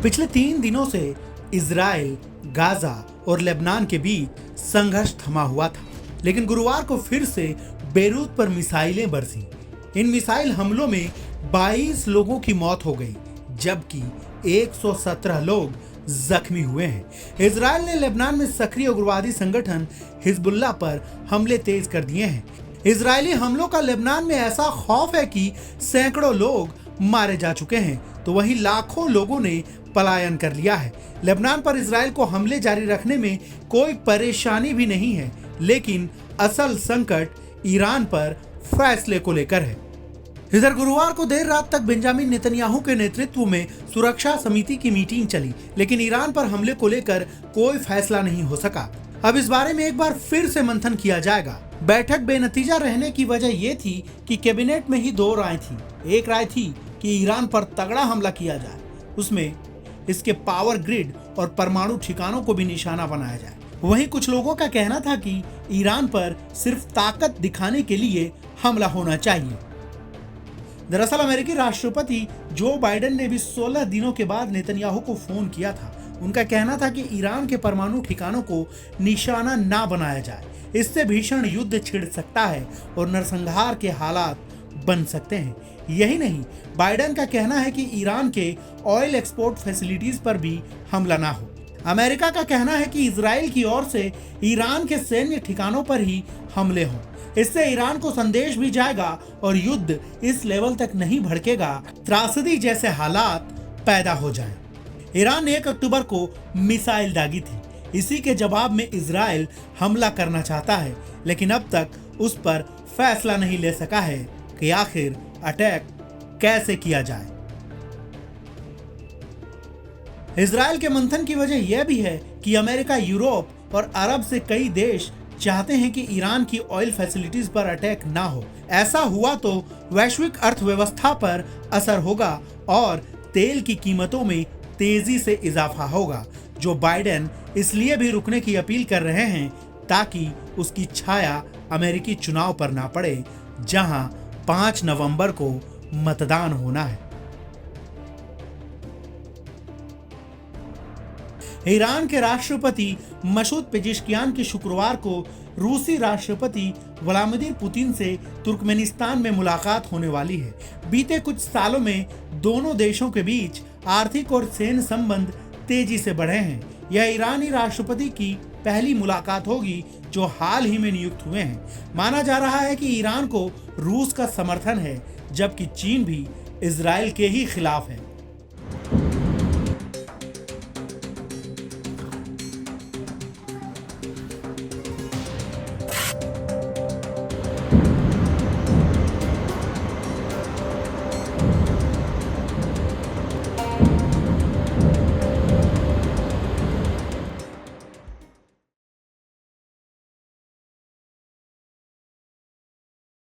पिछले 3 दिनों से इजराइल, गाजा और लेबनान के बीच संघर्ष थमा हुआ था, लेकिन गुरुवार को फिर से बेरूत पर मिसाइलें बरसी। इन मिसाइल हमलों में 22 लोगों की मौत हो गई, जबकि 117 लोग जख्मी हुए हैं। इजराइल ने लेबनान में सक्रिय उग्रवादी संगठन हिजबुल्लाह पर हमले तेज कर दिए हैं। इजरायली हमलों का लेबनान में ऐसा खौफ है कि सैकड़ों लोग मारे जा चुके हैं, तो वहीं लाखों लोगों ने पलायन कर लिया है। लेबनान पर इजराइल को हमले जारी रखने में कोई परेशानी भी नहीं है, लेकिन असल संकट ईरान पर फैसले को लेकर है। इधर गुरुवार को देर रात तक बेंजामिन नेतन्याहू के नेतृत्व में सुरक्षा समिति की मीटिंग चली, लेकिन ईरान पर हमले को लेकर कोई फैसला नहीं हो सका। अब इस बारे में एक बार फिर से मंथन किया जाएगा। बैठक बेनतीजा रहने की वजह यह थी कि कैबिनेट में ही 2 राय थी। एक राय थी कि ईरान पर तगड़ा हमला किया जाए, उसमें इसके पावर ग्रिड और परमाणु ठिकानों को भी निशाना बनाया जाए। वहीं कुछ लोगों का कहना था कि ईरान पर सिर्फ ताकत दिखाने के लिए हमला होना चाहिए। दरअसल अमेरिकी राष्ट्रपति जो बाइडेन ने भी 16 दिनों के बाद नेतन्याहू को फोन किया था। उनका कहना था कि ईरान के परमाणु ठिकानों को निशाना ना बनाया जाए, इससे भीषण युद्ध छिड़ सकता है और नरसंहार के हालात बन सकते हैं। यही नहीं, बाइडेन का कहना है कि ईरान के ऑयल एक्सपोर्ट फैसिलिटीज पर भी हमला ना हो। अमेरिका का कहना है कि इजराइल की ओर से ईरान के सैन्य ठिकानों पर ही हमले हों। इससे ईरान को संदेश भी जाएगा और युद्ध इस लेवल तक नहीं भड़केगा, त्रासदी जैसे हालात पैदा हो जाएं। ईरान ने 1 अक्टूबर को मिसाइल दागी थी। इसी के जवाब में इजराइल हमला करना चाहता है, लेकिन अब तक उस पर फैसला नहीं ले सका है कि आखिर अटैक कैसे किया जाए। इजराइल के मंथन की वजह यह भी है कि अमेरिका, यूरोप और अरब से कई देश चाहते हैं कि ईरान की ऑयल फैसिलिटीज पर अटैक ना हो। ऐसा हुआ तो वैश्विक अर्थव्यवस्था पर असर होगा और तेल की कीमतों में तेजी से इजाफा होगा। जो बाइडेन इसलिए भी रुकने की अपील कर रहे हैं ताकि उसकी छाया अमेरिकी चुनाव पर ना पड़े, जहां 5 नवंबर को मतदान होना है। ईरान के राष्ट्रपति मसूद पेजेश्कियान की शुक्रवार को रूसी राष्ट्रपति व्लादिमीर पुतिन से तुर्कमेनिस्तान में मुलाकात होने वाली है। बीते कुछ सालों में दोनों देशों के बीच आर्थिक और सैन्य संबंध तेजी से बढ़े हैं। यह ईरानी राष्ट्रपति की पहली मुलाकात होगी जो हाल ही में नियुक्त हुए हैं। माना जा रहा है कि ईरान को रूस का समर्थन है, जबकि चीन भी इजराइल के ही खिलाफ है।